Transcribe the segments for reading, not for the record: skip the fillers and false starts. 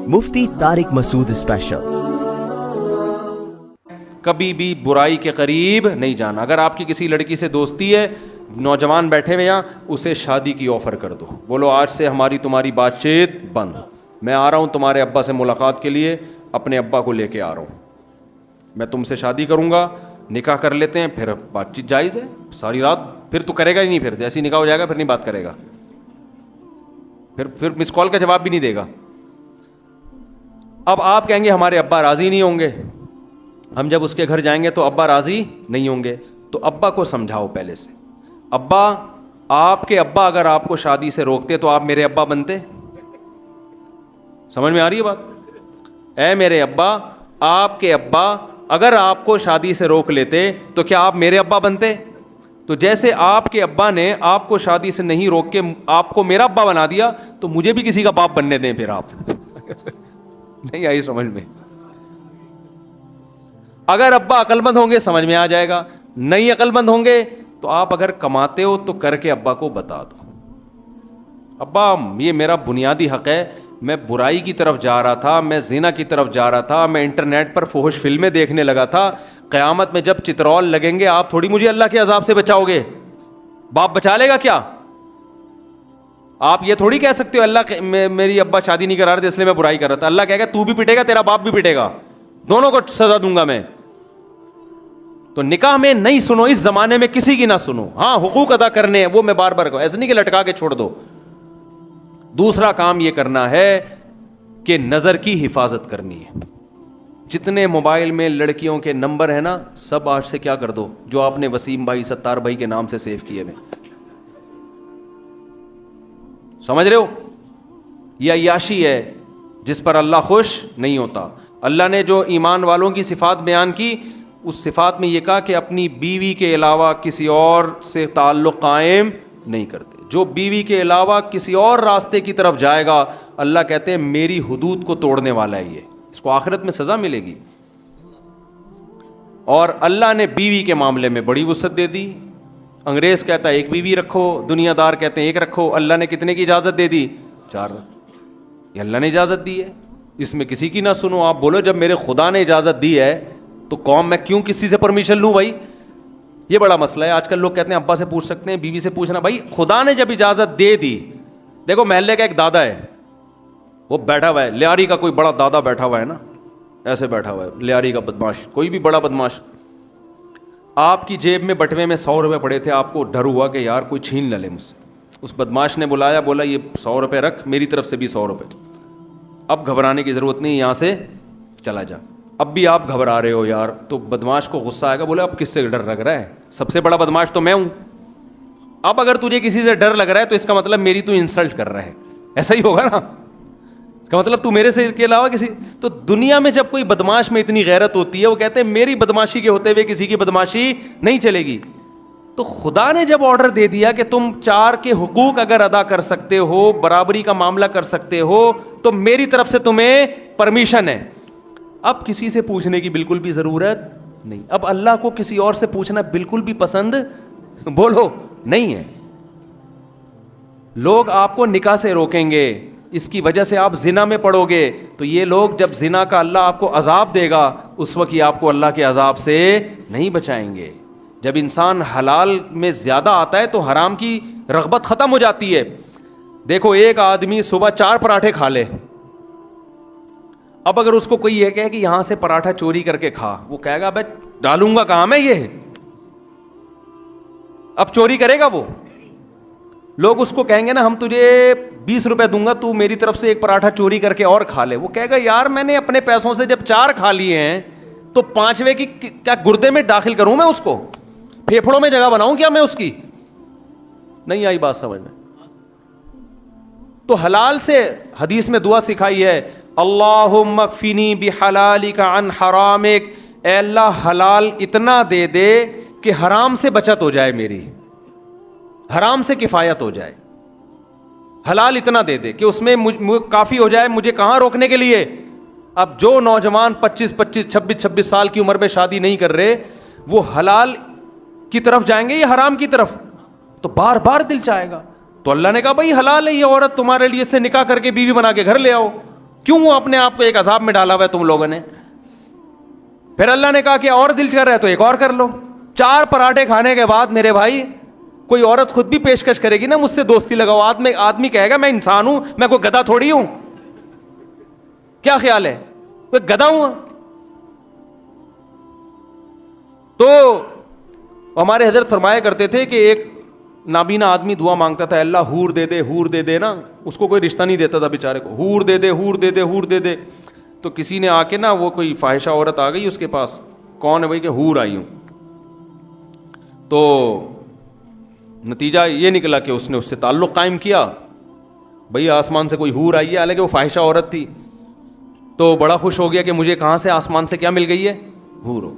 مفتی طارق مسعود special. کبھی بھی برائی کے قریب نہیں جانا۔ اگر آپ کی کسی لڑکی سے دوستی ہے، نوجوان بیٹھے ہوئے یہاں، اسے شادی کی آفر کر دو، بولو آج سے ہماری تمہاری بات چیت بند، میں آ رہا ہوں تمہارے ابا سے ملاقات کے لیے، اپنے ابا کو لے کے آ رہا ہوں، میں تم سے شادی کروں گا، نکاح کر لیتے ہیں، پھر بات چیت جائز ہے، ساری رات پھر تو کرے گا ہی نہیں، پھر جیسے نکاح ہو جائے گا پھر نہیں بات کرے گا، پھر مس کال کا جواب بھی نہیں دے گا۔ اب آپ کہیں گے ہمارے ابا راضی نہیں ہوں گے، ہم جب اس کے گھر جائیں گے تو ابا راضی نہیں ہوں گے، تو ابا کو سمجھاؤ پہلے سے، ابا آپ کے ابا اگر آپ کو شادی سے روکتے تو آپ میرے ابا بنتے؟ سمجھ میں آ رہی ہے بات؟ اے میرے ابا، آپ کے ابا اگر آپ کو شادی سے روک لیتے تو کیا آپ میرے ابا بنتے؟ تو جیسے آپ کے ابا نے آپ کو شادی سے نہیں روک کے آپ کو میرا ابا بنا دیا، تو مجھے بھی کسی کا باپ بننے دیں پھر آپ۔ نہیں آئی سمجھ میں؟ اگر ابا عقل مند ہوں گے سمجھ میں آ جائے گا، نہیں عقل مند ہوں گے تو آپ اگر کماتے ہو تو کر کے ابا کو بتا دو، ابا یہ میرا بنیادی حق ہے، میں برائی کی طرف جا رہا تھا، میں زنا کی طرف جا رہا تھا، میں انٹرنیٹ پر فحش فلمیں دیکھنے لگا تھا، قیامت میں جب چترول لگیں گے آپ تھوڑی مجھے اللہ کے عذاب سے بچاؤ گے، باپ بچا لے گا کیا؟ آپ یہ تھوڑی کہہ سکتے ہو اللہ میری ابا شادی نہیں کرا رہے تھے اس لیے میں برائی کر رہا تھا، اللہ کہے گا تو بھی پٹے گا، تیرا باپ بھی پٹے گا، دونوں کو سزا دوں گا میں۔ تو نکاح میں نہیں سنو، اس زمانے میں کسی کی نہ سنو، ہاں حقوق ادا کرنے ہیں وہ میں بار بار کہوں، ایسے نہیں کہ لٹکا کے چھوڑ دو۔ دوسرا کام یہ کرنا ہے کہ نظر کی حفاظت کرنی ہے، جتنے موبائل میں لڑکیوں کے نمبر ہیں نا سب آج سے کیا کر دو جو آپ نے وسیم بھائی ستار بھائی کے نام سے سیو کیے ہوئے، سمجھ رہے ہو؟ یہ عیاشی ہے جس پر اللہ خوش نہیں ہوتا۔ اللہ نے جو ایمان والوں کی صفات بیان کی، اس صفات میں یہ کہا کہ اپنی بیوی کے علاوہ کسی اور سے تعلق قائم نہیں کرتے، جو بیوی کے علاوہ کسی اور راستے کی طرف جائے گا اللہ کہتے ہیں میری حدود کو توڑنے والا ہے، یہ اس کو آخرت میں سزا ملے گی۔ اور اللہ نے بیوی کے معاملے میں بڑی وسعت دے دی، انگریز کہتا ہے ایک بیوی رکھو، دنیا دار کہتے ہیں ایک رکھو، اللہ نے کتنے کی اجازت دے دی؟ 4۔ یہ اللہ نے اجازت دی ہے، اس میں کسی کی نہ سنو۔ آپ بولو جب میرے خدا نے اجازت دی ہے تو قوم میں کیوں کسی سے پرمیشن لوں بھائی؟ یہ بڑا مسئلہ ہے، آج کل لوگ کہتے ہیں ابا سے پوچھ سکتے ہیں، بیوی سے پوچھنا، بھائی خدا نے جب اجازت دے دی۔ دیکھو محلے کا ایک دادا ہے، وہ بیٹھا ہوا ہے، لیاری کا کوئی بڑا دادا بیٹھا ہوا ہے نا، ایسے بیٹھا ہوا ہے لیاری کا بدماش، کوئی بھی بڑا بدماش، آپ کی جیب میں بٹوے میں 100 روپے پڑے تھے، آپ کو ڈر ہوا کہ یار کوئی چھین نہ لے مجھ سے، اس بدماش نے بلایا، بولا یہ 100 روپے رکھ، میری طرف سے بھی 100 روپے، اب گھبرانے کی ضرورت نہیں، یہاں سے چلا جا۔ اب بھی آپ گھبرا رہے ہو یار، تو بدماش کو غصہ آئے گا، بولے اب کس سے ڈر لگ رہا ہے؟ سب سے بڑا بدماش تو میں ہوں، اب اگر تجھے کسی سے ڈر لگ رہا ہے تو اس کا مطلب میری تو انسلٹ کر رہا ہے، ایسا ہی ہوگا نا، اس کا مطلب تو میرے سے کے علاوہ کسی۔ تو دنیا میں جب کوئی بدماش میں اتنی غیرت ہوتی ہے، وہ کہتے ہیں میری بدماشی کے ہوتے ہوئے کسی کی بدماشی نہیں چلے گی۔ تو خدا نے جب آرڈر دے دیا کہ تم 4 کے حقوق اگر ادا کر سکتے ہو، برابری کا معاملہ کر سکتے ہو، تو میری طرف سے تمہیں پرمیشن ہے۔ اب کسی سے پوچھنے کی بالکل بھی ضرورت نہیں، اب اللہ کو کسی اور سے پوچھنا بالکل بھی پسند بولو نہیں ہے۔ لوگ آپ کو نکاح سے روکیں گے، اس کی وجہ سے آپ زنا میں پڑو گے، تو یہ لوگ جب زنا کا اللہ آپ کو عذاب دے گا اس وقت یہ آپ کو اللہ کے عذاب سے نہیں بچائیں گے۔ جب انسان حلال میں زیادہ آتا ہے تو حرام کی رغبت ختم ہو جاتی ہے۔ دیکھو ایک آدمی صبح 4 پراٹھے کھا لے، اب اگر اس کو کوئی یہ کہے کہ یہاں سے پراٹھا چوری کر کے کھا، وہ کہے گا بھائی ڈالوں گا کہاں میں یہ، اب چوری کرے گا وہ۔ لوگ اس کو کہیں گے نا ہم تجھے 20 روپے دوں گا، تو میری طرف سے ایک پراٹھا چوری کر کے اور کھا لے، وہ کہے گا یار میں نے اپنے پیسوں سے جب 4 کھا لیے ہیں تو 5ویں کی کیا گردے میں داخل کروں میں اس کو، پھیپھڑوں میں جگہ بناؤں کیا میں اس کی؟ نہیں آئی بات سمجھ میں؟ تو حلال سے حدیث میں دعا سکھائی ہے، اللہم اکفنی بحلالک عن حرامک، اے اللہ حلال اتنا دے دے کہ حرام سے بچت ہو جائے، میری حرام سے کفایت ہو جائے، حلال اتنا دے دے کہ اس میں کافی ہو جائے مجھے کہاں روکنے کے لیے۔ اب جو نوجوان 25 26 سال کی عمر میں شادی نہیں کر رہے، وہ حلال کی طرف جائیں گے یا حرام کی طرف؟ تو بار بار دل چاہے گا۔ تو اللہ نے کہا بھائی حلال ہے یہ عورت تمہارے لیے، اس سے نکاح کر کے بیوی بنا کے گھر لے آؤ، کیوں اپنے آپ کو ایک عذاب میں ڈالا ہوا ہے تم لوگوں نے؟ پھر اللہ نے کہا کہ اور دل کر رہا ہے تو ایک اور کر لو. 4 پراٹھے کھانے کے بعد میرے بھائی کوئی عورت خود بھی پیشکش کرے گی نا مجھ سے دوستی لگاؤ. آدمی کہے گا میں انسان ہوں, میں کوئی گدھا تھوڑی ہوں. کیا خیال ہے کوئی گدھا ہوں؟ تو ہمارے حضرت فرمایا کرتے تھے کہ ایک نابینا آدمی دعا مانگتا تھا, اللہ حور دے دے, حور دے دے نا. اس کو کوئی رشتہ نہیں دیتا تھا بیچارے کو, حور دے دے, حور دے دے, حور دے دے. تو کسی نے آ کے نا, وہ کوئی فاحشہ عورت آ گئی اس کے پاس, کون ہے بھائی کہ حور آئی ہوں. تو نتیجہ یہ نکلا کہ اس نے اس سے تعلق قائم کیا. بھئی آسمان سے کوئی حور آئی ہے, حالانکہ وہ فاحشہ عورت تھی. تو بڑا خوش ہو گیا کہ مجھے کہاں سے آسمان سے کیا مل گئی ہے, حور ہو.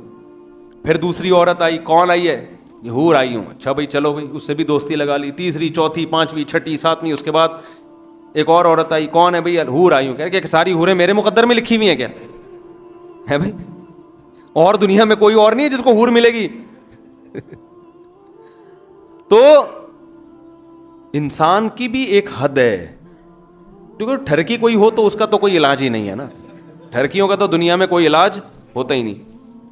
پھر دوسری عورت آئی, کون آئی ہے, یہ حور آئی ہوں. اچھا بھائی چلو بھائی, اس سے بھی دوستی لگا لی. تیسری, چوتھی, پانچویں, چھٹی, ساتویں. اس کے بعد ایک اور عورت آئی, کون ہے بھئی, حور آئی ہوں. کہہ کہ ساری حوریں میرے مقدر میں لکھی ہوئی ہیں کیا ہے بھائی؟ اور دنیا میں کوئی اور نہیں ہے جس کو حور ملے گی؟ تو انسان کی بھی ایک حد ہے, کیونکہ ٹھرکی کوئی ہو تو اس کا تو کوئی علاج ہی نہیں ہے نا. ٹھرکیوں کا تو دنیا میں کوئی علاج ہوتا ہی نہیں.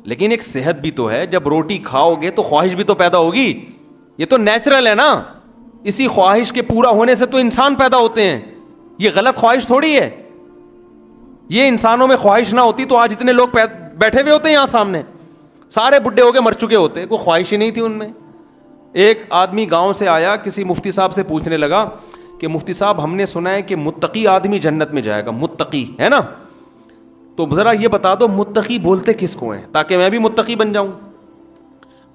لیکن ایک صحت بھی تو ہے, جب روٹی کھاؤ گے تو خواہش بھی تو پیدا ہوگی. یہ تو نیچرل ہے نا, اسی خواہش کے پورا ہونے سے تو انسان پیدا ہوتے ہیں. یہ غلط خواہش تھوڑی ہے. یہ انسانوں میں خواہش نہ ہوتی تو آج اتنے لوگ بیٹھے ہوئے ہوتے ہیں یہاں سامنے, سارے بڈھے ہو کے مر چکے ہوتے, کوئی خواہش ہی نہیں تھی ان میں. ایک آدمی گاؤں سے آیا, کسی مفتی صاحب سے پوچھنے لگا کہ مفتی صاحب ہم نے سنا ہے کہ متقی آدمی جنت میں جائے گا. متقی ہے نا, تو ذرا یہ بتا دو متقی بولتے کس کو ہیں تاکہ میں بھی متقی بن جاؤں.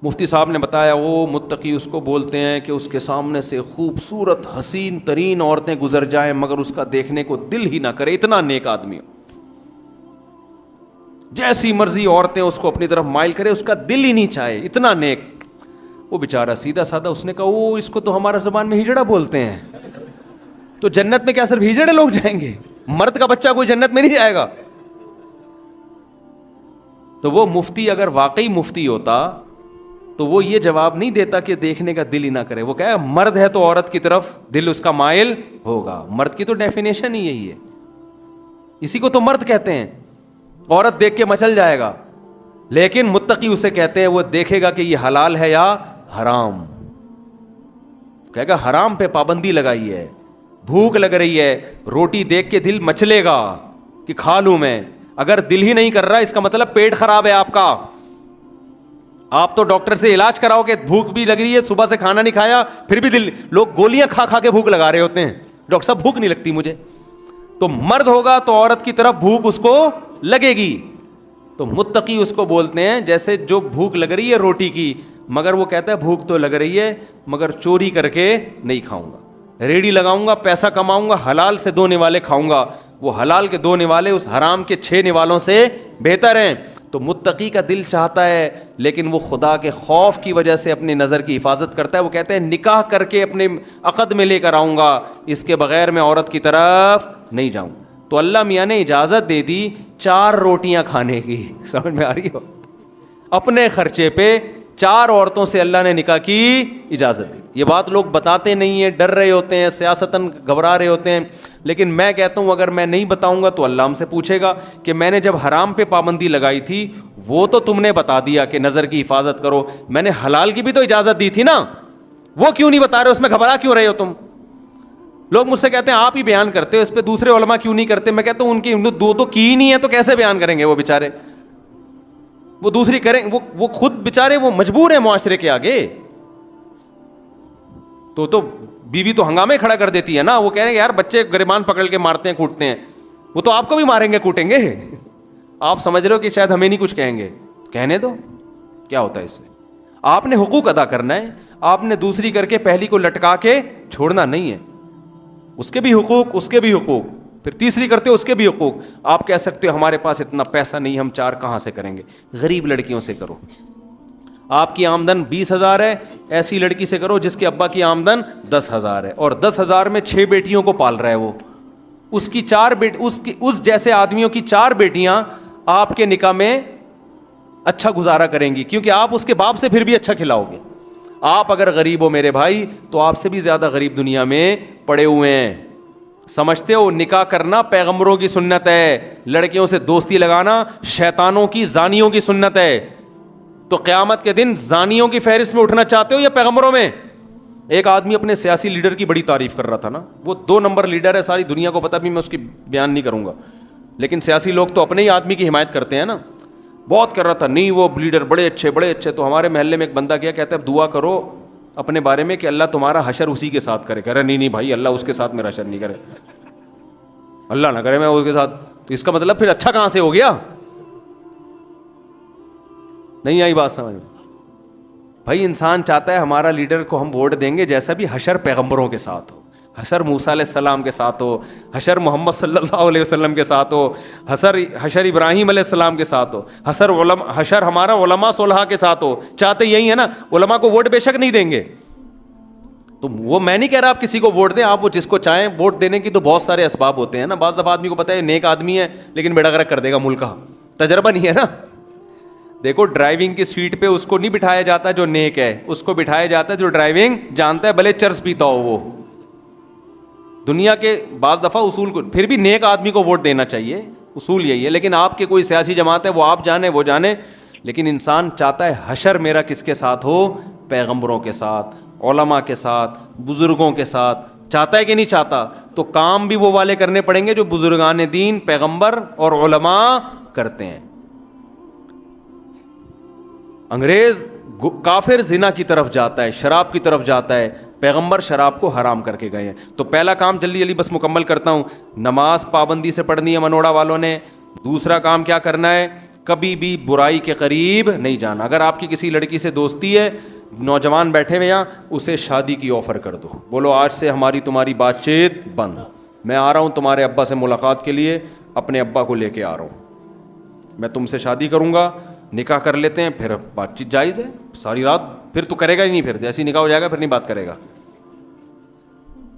مفتی صاحب نے بتایا وہ متقی اس کو بولتے ہیں کہ اس کے سامنے سے خوبصورت حسین ترین عورتیں گزر جائیں مگر اس کا دیکھنے کو دل ہی نہ کرے, اتنا نیک آدمی ہو. جیسی مرضی عورتیں اس کو اپنی طرف مائل کرے, اس کا دل ہی نہیں چاہے, اتنا نیک. وہ بیچارہ سیدھا سادہ, اس نے کہا وہ اس کو تو ہمارا زبان میں ہجڑا بولتے ہیں. تو جنت میں کیا صرف ہجڑے لوگ جائیں گے؟ مرد کا بچہ کوئی جنت میں نہیں جائے گا. تو وہ مفتی اگر واقعی مفتی ہوتا تو وہ یہ جواب نہیں دیتا کہ دیکھنے کا دل ہی نہ کرے. وہ کہے مرد ہے تو عورت کی طرف دل اس کا مائل ہوگا. مرد کی تو ڈیفینیشن ہی یہی ہے, اسی کو تو مرد کہتے ہیں. عورت دیکھ کے مچل جائے گا, لیکن متقی اسے کہتے ہیں وہ دیکھے گا کہ یہ حلال ہے یا حرام. کہے گا حرام پہ پابندی لگائی ہے, بھوک لگ رہی ہے, روٹی دیکھ کے دل مچلے گا کہ کھا لوں میں. اگر دل ہی نہیں کر رہا اس کا مطلب پیٹ خراب ہے آپ کا. آپ تو ڈاکٹر سے علاج کراؤ کہ بھوک بھی لگ رہی ہے, صبح سے کھانا نہیں کھایا پھر بھی دل, لوگ گولیاں کھا کھا کے بھوک لگا رہے ہوتے ہیں, ڈاکٹر صاحب بھوک نہیں لگتی مجھے. تو مرد ہوگا تو عورت کی طرف بھوک اس کو لگے گی. تو متقی اس کو بولتے ہیں جیسے جو بھوک لگ رہی ہے روٹی کی, مگر وہ کہتا ہے بھوک تو لگ رہی ہے مگر چوری کر کے نہیں کھاؤں گا, ریڑھی لگاؤں گا, پیسہ کماؤں گا, حلال سے 2 نوالے کھاؤں گا. وہ حلال کے 2 نوالے اس حرام کے 6 نوالوں سے بہتر ہیں. تو متقی کا دل چاہتا ہے لیکن وہ خدا کے خوف کی وجہ سے اپنی نظر کی حفاظت کرتا ہے. وہ کہتے ہیں نکاح کر کے اپنے عقد میں لے کر آؤں گا, اس کے بغیر میں عورت کی طرف نہیں جاؤں. تو اللہ میاں نے اجازت دے دی 4 روٹیاں کھانے کی, سمجھ میں آ رہی ہو, اپنے خرچے پہ 4 عورتوں سے اللہ نے نکاح کی اجازت دی. یہ بات لوگ بتاتے نہیں ہیں, ڈر رہے ہوتے ہیں, سیاستاً گھبرا رہے ہوتے ہیں. لیکن میں کہتا ہوں اگر میں نہیں بتاؤں گا تو اللہ ہم سے پوچھے گا کہ میں نے جب حرام پہ پابندی لگائی تھی وہ تو تم نے بتا دیا کہ نظر کی حفاظت کرو, میں نے حلال کی بھی تو اجازت دی تھی نا, وہ کیوں نہیں بتا رہے, اس میں گھبرا کیوں رہے ہو تم؟ لوگ مجھ سے کہتے ہیں آپ ہی بیان کرتے ہو, اس پہ دوسرے علماء کیوں نہیں کرتے؟ میں کہتا ہوں ان کی 2 تو کی ہی نہیں ہے تو کیسے بیان کریں گے وہ بیچارے؟ وہ دوسری کریں, وہ خود بیچارے وہ مجبور ہیں معاشرے کے آگے. تو بیوی تو ہنگامے کھڑا کر دیتی ہے نا, وہ کہہ رہے ہیں یار بچے گریبان پکڑ کے مارتے ہیں کوٹتے ہیں, وہ تو آپ کو بھی ماریں گے کوٹیں گے. آپ سمجھ رہے ہو کہ شاید ہمیں نہیں کچھ کہیں گے, کہنے دو, کیا ہوتا ہے اس سے. آپ نے حقوق ادا کرنا ہے, آپ نے دوسری کر کے پہلی کو لٹکا کے چھوڑنا نہیں ہے. اس کے بھی حقوق, اس کے بھی حقوق, پھر تیسری کرتے ہو اس کے بھی حقوق. آپ کہہ سکتے ہو ہمارے پاس اتنا پیسہ نہیں, ہم 4 کہاں سے کریں گے, غریب لڑکیوں سے کرو. آپ کی آمدن 20,000 ہے, ایسی لڑکی سے کرو جس کے ابا کی آمدن 10,000 ہے, اور 10,000 میں 6 بیٹیوں کو پال رہا ہے. وہ اس کی 4 اس جیسے آدمیوں کی 4 بیٹیاں آپ کے نکاح میں اچھا گزارا کریں گی, کیونکہ آپ اس کے باپ سے پھر بھی اچھا کھلاؤ گے. آپ اگر غریب ہو میرے بھائی تو آپ سے بھی زیادہ غریب دنیا میں پڑے ہوئے ہیں. سمجھتے ہو نکاح کرنا پیغمبروں کی سنت ہے, لڑکیوں سے دوستی لگانا شیطانوں کی زانیوں کی سنت ہے. تو قیامت کے دن زانیوں کی فہرست میں اٹھنا چاہتے ہو یا پیغمبروں میں؟ ایک آدمی اپنے سیاسی لیڈر کی بڑی تعریف کر رہا تھا نا, وہ 2 نمبر لیڈر ہے, ساری دنیا کو پتہ, بھی میں اس کی بیان نہیں کروں گا, لیکن سیاسی لوگ تو اپنے ہی آدمی کی حمایت کرتے ہیں نا. بہت کر رہا تھا, نہیں وہ لیڈر بڑے اچھے. تو ہمارے محلے میں ایک بندہ کیا کہتا ہے, دعا کرو اپنے بارے میں کہ اللہ تمہارا حشر اسی کے ساتھ کرے. کہہ رہا نہیں بھائی, اللہ اس کے ساتھ میرا حشر نہیں کرے, اللہ نہ کرے میں اس کے ساتھ. تو اس کا مطلب پھر اچھا کہاں سے ہو گیا؟ نہیں آئی بات سمجھ میں؟ بھائی انسان چاہتا ہے ہمارا لیڈر کو ہم ووٹ دیں گے جیسا بھی حشر پیغمبروں کے ساتھ ہو, حشر موسیٰ علیہ السلام کے ساتھ ہو, حشر محمد صلی اللہ علیہ وسلم کے ساتھ ہو, حشر ابراہیم علیہ السلام کے ساتھ ہو, حشر ہمارا علماء صلحاء کے ساتھ ہو. چاہتے یہی ہے نا, علماء کو ووٹ بے شک نہیں دیں گے. تو وہ میں نہیں کہہ رہا آپ کسی کو ووٹ دیں, آپ وہ جس کو چاہیں. ووٹ دینے کی تو بہت سارے اسباب ہوتے ہیں نا. بعض دفعہ آدمی کو پتہ ہے نیک آدمی ہے لیکن بیڑا غرق کر دے گا ملک کا, تجربہ نہیں ہے نا. دیکھو ڈرائیونگ کی سیٹ پہ اس کو نہیں بٹھایا جاتا جو نیک ہے, اس کو بٹھایا جاتا ہے جو ڈرائیونگ جانتا ہے, بھلے چرس پیتا ہو وہ. دنیا کے بعض دفعہ اصول کو, پھر بھی نیک آدمی کو ووٹ دینا چاہیے, اصول یہی ہے. لیکن آپ کے کوئی سیاسی جماعت ہے, وہ آپ جانے وہ جانے, لیکن انسان چاہتا ہے حشر میرا کس کے ساتھ ہو؟ پیغمبروں کے ساتھ, علماء کے ساتھ, بزرگوں کے ساتھ. چاہتا ہے کہ نہیں چاہتا؟ تو کام بھی وہ والے کرنے پڑیں گے جو بزرگان دین, پیغمبر اور علماء کرتے ہیں. انگریز کافر زنا کی طرف جاتا ہے, شراب کی طرف جاتا ہے, پیغمبر شراب کو حرام کر کے گئے ہیں. تو پہلا کام جلدی بس مکمل کرتا ہوں, نماز پابندی سے پڑھنی ہے منوڑا والوں نے. دوسرا کام کیا کرنا ہے؟ کبھی بھی برائی کے قریب نہیں جانا. اگر آپ کی کسی لڑکی سے دوستی ہے, نوجوان بیٹھے ہوئے یہاں, اسے شادی کی آفر کر دو. بولو آج سے ہماری تمہاری بات چیت بند, میں آ رہا ہوں تمہارے ابا سے ملاقات کے لیے, اپنے ابا کو لے کے آ رہا ہوں, میں تم سے شادی کروں گا, نکاح کر لیتے ہیں, پھر بات چیت جائز ہے. ساری رات پھر تو کرے گا ہی نہیں, پھر جیسے نکاح ہو جائے گا پھر نہیں بات کرے گا,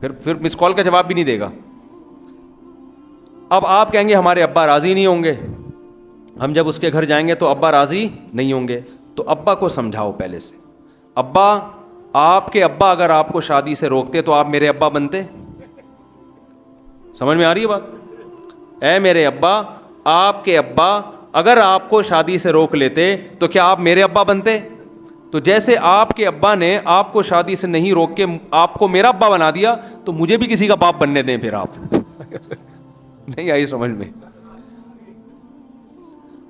پھر مس کال کا جواب بھی نہیں دے گا. اب آپ کہیں گے ہمارے ابا راضی نہیں ہوں گے, ہم جب اس کے گھر جائیں گے تو ابا راضی نہیں ہوں گے. تو ابا کو سمجھاؤ پہلے سے, ابا آپ کے ابا اگر آپ کو شادی سے روکتے تو آپ میرے ابا بنتے؟ سمجھ میں آ رہی ہے بات؟ اے میرے ابا, آپ کے ابا اگر آپ کو شادی سے روک لیتے تو کیا آپ میرے ابا بنتے؟ تو جیسے آپ کے ابا نے آپ کو شادی سے نہیں روک کے آپ کو میرا ابا بنا دیا, تو مجھے بھی کسی کا باپ بننے دیں پھر آپ. نہیں آئی سمجھ میں؟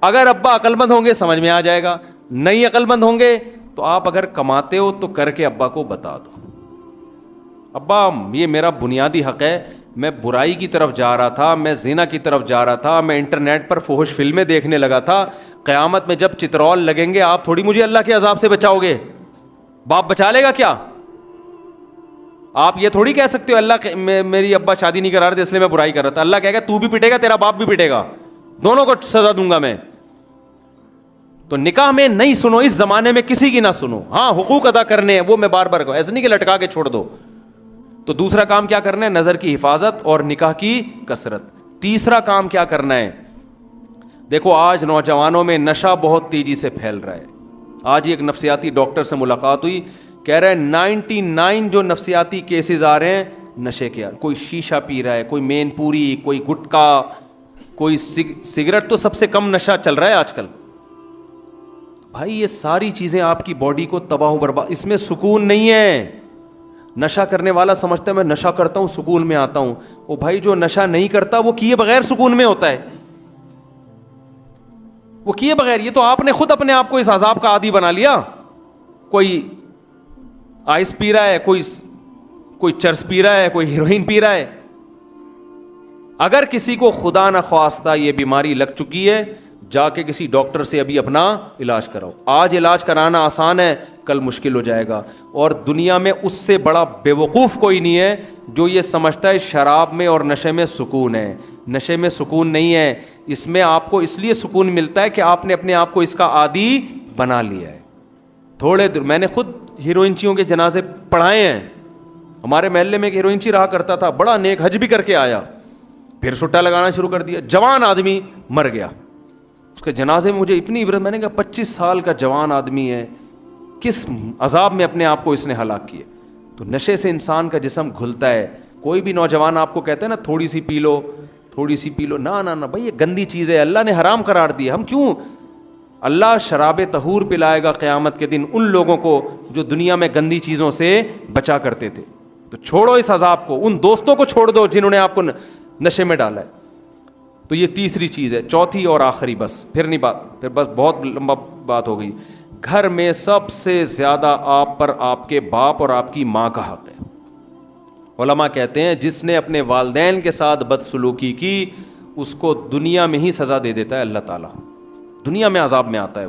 اگر ابا عقل مند ہوں گے سمجھ میں آ جائے گا, نہیں عقل مند ہوں گے تو آپ اگر کماتے ہو تو کر کے ابا کو بتا دو, ابا یہ میرا بنیادی حق ہے, میں برائی کی طرف جا رہا تھا, میں زنا کی طرف جا رہا تھا, میں انٹرنیٹ پر فحش فلمیں دیکھنے لگا تھا, قیامت میں جب چترول لگیں گے آپ تھوڑی مجھے اللہ کے عذاب سے بچاؤ گے, باپ بچا لے گا کیا؟ آپ یہ تھوڑی کہہ سکتے ہو اللہ میری ابا شادی نہیں کرا رہے تھے اس لیے میں برائی کر رہا تھا. اللہ کہے گا تو بھی پٹے گا, تیرا باپ بھی پٹے گا, دونوں کو سزا دوں گا میں. تو نکاح میں نہیں سنو, اس زمانے میں کسی کی نہ سنو. ہاں حقوق ادا کرنے ہیں, وہ میں بار بار کہوں, ایسا نہیں کہ لٹکا کے چھوڑ دو. تو دوسرا کام کیا کرنا ہے؟ نظر کی حفاظت اور نکاح کی کثرت. تیسرا کام کیا کرنا ہے؟ دیکھو آج نوجوانوں میں نشہ بہت تیزی سے پھیل رہا ہے. آج ایک نفسیاتی ڈاکٹر سے ملاقات ہوئی, کہہ رہے ہیں 99 جو نفسیاتی کیسز آ رہے ہیں نشے کے. کوئی شیشہ پی رہا ہے, کوئی مین پوری, کوئی گٹکا, کوئی سگریٹ, تو سب سے کم نشہ چل رہا ہے آج کل. بھائی یہ ساری چیزیں آپ کی باڈی کو تباہ و برباد, اس میں سکون نہیں ہے. نشہ کرنے والا سمجھتا ہے میں نشہ کرتا ہوں سکون میں آتا ہوں. او بھائی جو نشہ نہیں کرتا وہ کیے بغیر سکون میں ہوتا ہے, وہ کیے بغیر. یہ تو آپ نے خود اپنے آپ کو اس عذاب کا عادی بنا لیا. کوئی آئس پی رہا ہے, کوئی چرس پی رہا ہے, کوئی ہیروئن پی رہا ہے. اگر کسی کو خدا نہ خواستہ یہ بیماری لگ چکی ہے, جا کے کسی ڈاکٹر سے ابھی اپنا علاج کراؤ. آج علاج کرانا آسان ہے, کل مشکل ہو جائے گا. اور دنیا میں اس سے بڑا بے وقوف کوئی نہیں ہے جو یہ سمجھتا ہے شراب میں اور نشے میں سکون ہے. نشے میں سکون نہیں ہے, اس میں آپ کو اس لیے سکون ملتا ہے کہ آپ نے اپنے آپ کو اس کا عادی بنا لیا ہے. تھوڑے دیر میں نے خود ہیروئنچیوں کے جنازے پڑھائے ہیں. ہمارے محلے میں ایک ہیروئنچی رہا کرتا تھا, بڑا نیک, حج بھی کر کے آیا, پھر سٹا لگانا شروع کر دیا. جوان آدمی مر گیا, اس کے جنازے میں مجھے اتنی عبرت, میں نے کہا 25 سال کا جوان آدمی ہے, کس عذاب میں اپنے آپ کو اس نے ہلاک کیا. تو نشے سے انسان کا جسم گھلتا ہے, کوئی بھی نوجوان آپ کو کہتے ہیں نا تھوڑی سی پی لو, تھوڑی سی پی لو, نہ نہ نہ بھائی یہ گندی چیز ہے, اللہ نے حرام قرار دی. ہم کیوں, اللہ شراب طہور پلائے گا قیامت کے دن ان لوگوں کو جو دنیا میں گندی چیزوں سے بچا کرتے تھے. تو چھوڑو اس عذاب کو, ان دوستوں کو چھوڑ دو جنہوں نے آپ کو نشے میں ڈالا ہے. تو یہ تیسری چیز ہے. چوتھی اور آخری, بس پھر نہیں بات, پھر بس بہت لمبا بات ہو گئی. گھر میں سب سے زیادہ آپ پر آپ کے باپ اور آپ کی ماں کا حق ہے. علماء کہتے ہیں جس نے اپنے والدین کے ساتھ بدسلوکی کی اس کو دنیا میں ہی سزا دے دیتا ہے اللہ تعالیٰ, دنیا میں عذاب میں آتا ہے.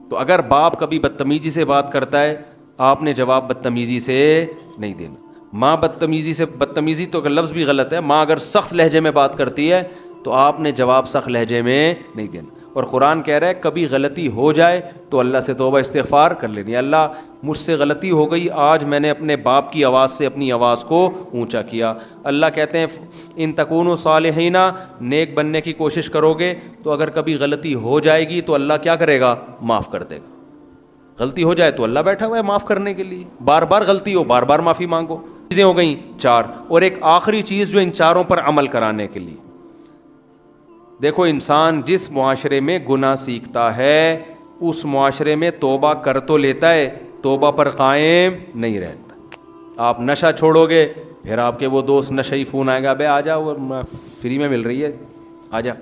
تو اگر باپ کبھی بدتمیزی سے بات کرتا ہے, آپ نے جواب بدتمیزی سے نہیں دینا. ماں بدتمیزی تو لفظ بھی غلط ہے, ماں اگر سخت لہجے میں بات کرتی ہے تو آپ نے جواب سخت لہجے میں نہیں دینا. اور قرآن کہہ رہا ہے کبھی غلطی ہو جائے تو اللہ سے توبہ استغفار کر لینی. اللہ مجھ سے غلطی ہو گئی, آج میں نے اپنے باپ کی آواز سے اپنی آواز کو اونچا کیا. اللہ کہتے ہیں ان تکونوا صالحین, نیک بننے کی کوشش کرو گے تو اگر کبھی غلطی ہو جائے گی تو اللہ کیا کرے گا, معاف کر دے گا. غلطی ہو جائے تو اللہ بیٹھا ہوا ہے معاف کرنے کے لیے. بار بار غلطی ہو, بار بار معافی مانگو. چیزیں ہو گئیں 4, اور ایک آخری چیز جو ان چاروں پر عمل کرانے کے لیے. دیکھو انسان جس معاشرے میں گناہ سیکھتا ہے اس معاشرے میں توبہ کر تو لیتا ہے, توبہ پر قائم نہیں رہتا. آپ نشہ چھوڑو گے, پھر آپ کے وہ دوست نشئی فون آئے گا, بے آ جا, وہ فری میں مل رہی ہے, آ جا.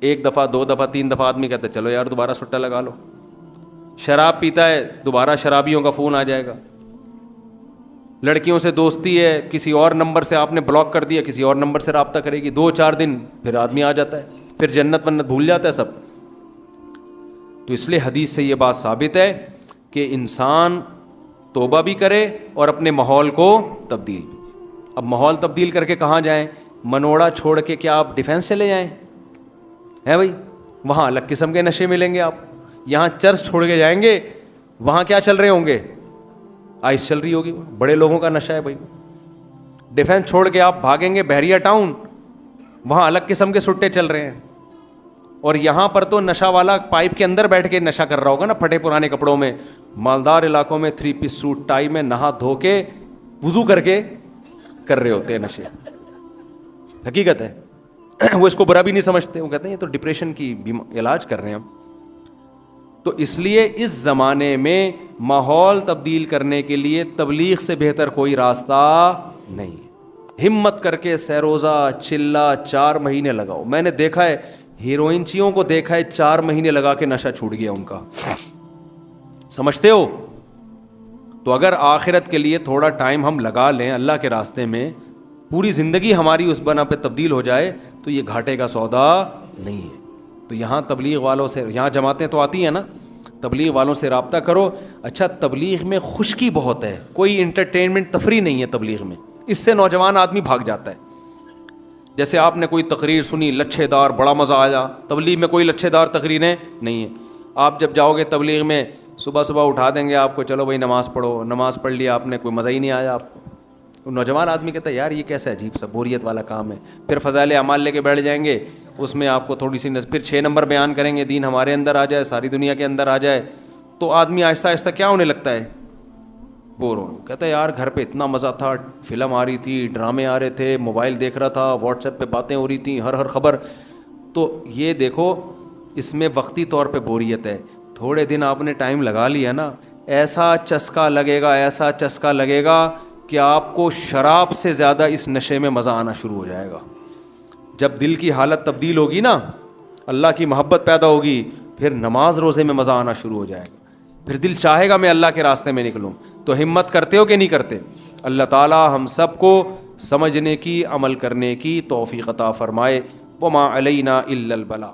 1 دفعہ 2 دفعہ 3 دفعہ آدمی کہتا ہے چلو یار دوبارہ سٹا لگا لو. شراب پیتا ہے, دوبارہ شرابیوں کا فون آ جائے گا. لڑکیوں سے دوستی ہے, کسی اور نمبر سے آپ نے بلاک کر دیا, کسی اور نمبر سے رابطہ کرے گی, 2-4 دن پھر آدمی آ جاتا ہے, پھر جنت ونت بھول جاتا ہے سب. تو اس لیے حدیث سے یہ بات ثابت ہے کہ انسان توبہ بھی کرے اور اپنے ماحول کو تبدیل بھی. اب ماحول تبدیل کر کے کہاں جائیں, منوڑا چھوڑ کے کیا آپ ڈیفینس چلے جائیں؟ ہے بھائی, وہاں الگ قسم کے نشے ملیں گے آپ. یہاں چرچ چھوڑ کے جائیں گے, وہاں کیا چل رہے ہوں گے, آئس چل رہی ہوگی, بڑے لوگوں کا نشہ ہے بھائی. ڈیفینس چھوڑ کے آپ بھاگیں گے بحریہ ٹاؤن, وہاں الگ قسم کے سٹے چل رہے ہیں. اور یہاں پر تو نشہ والا پائپ کے اندر بیٹھ کے نشہ کر رہا ہوگا نا, پھٹے پرانے کپڑوں میں. مالدار علاقوں میں 3 پیس سوٹ ٹائی میں نہا دھو کے وضو کر کے کر رہے ہوتے ہیں نشے. حقیقت ہے. وہ اس کو برا بھی نہیں سمجھتے, وہ کہتے ہیں یہ تو ڈپریشن کی علاج کر رہے ہیں ہم. تو اس لیے اس زمانے میں ماحول تبدیل کرنے کے لیے تبلیغ سے بہتر کوئی راستہ نہیں ہے. ہمت کر کے سیروزہ چلہ 4 مہینے لگاؤ. میں نے دیکھا ہے ہیروئنچیوں کو دیکھا ہے 4 مہینے لگا کے نشہ چھوٹ گیا ان کا. سمجھتے ہو؟ تو اگر آخرت کے لیے تھوڑا ٹائم ہم لگا لیں اللہ کے راستے میں, پوری زندگی ہماری اس بنا پہ تبدیل ہو جائے تو یہ گھاٹے کا سودا نہیں ہے. تو یہاں تبلیغ والوں سے, یہاں جماعتیں تو آتی ہیں نا, تبلیغ والوں سے رابطہ کرو. اچھا تبلیغ میں خشکی بہت ہے, کوئی انٹرٹینمنٹ تفریح نہیں ہے تبلیغ میں, اس سے نوجوان آدمی بھاگ جاتا ہے. جیسے آپ نے کوئی تقریر سنی لچھے دار, بڑا مزہ آیا. تبلیغ میں کوئی لچھے دار تقریریں نہیں ہیں. آپ جب جاؤ گے تبلیغ میں, صبح صبح اٹھا دیں گے آپ کو, چلو بھائی نماز پڑھو, نماز پڑھ لیا آپ نے, کوئی مزہ ہی نہیں آیا آپ کو. نوجوان آدمی کہتا ہے یار یہ کیسا عجیب سا بوریت والا کام ہے. پھر فضائل اعمال لے کے بیٹھ جائیں گے, اس میں آپ کو تھوڑی سی پھر 6 نمبر بیان کریں گے, دین ہمارے اندر آ جائے, ساری دنیا کے اندر آ جائے. تو آدمی آہستہ آہستہ کیا ہونے لگتا ہے, بور ہو. کہتا ہے یار گھر پہ اتنا مزہ تھا, فلم آ رہی تھی, ڈرامے آ رہے تھے, موبائل دیکھ رہا تھا, واٹس ایپ پہ باتیں ہو رہی تھیں, ہر خبر. تو یہ دیکھو اس میں وقتی طور پہ بوریت ہے. تھوڑے دن آپ نے ٹائم لگا لیا نا, ایسا چسکا لگے گا, ایسا چسکا لگے گا کہ آپ کو شراب سے زیادہ اس نشے میں مزہ آنا شروع ہو جائے گا. جب دل کی حالت تبدیل ہوگی نا, اللہ کی محبت پیدا ہوگی, پھر نماز روزے میں مزہ آنا شروع ہو جائے گا. پھر دل چاہے گا میں اللہ کے راستے میں نکلوں. تو ہمت کرتے ہو کہ نہیں کرتے؟ اللہ تعالی ہم سب کو سمجھنے کی, عمل کرنے کی توفیق عطا فرمائے. وما علینا الا البلاغ.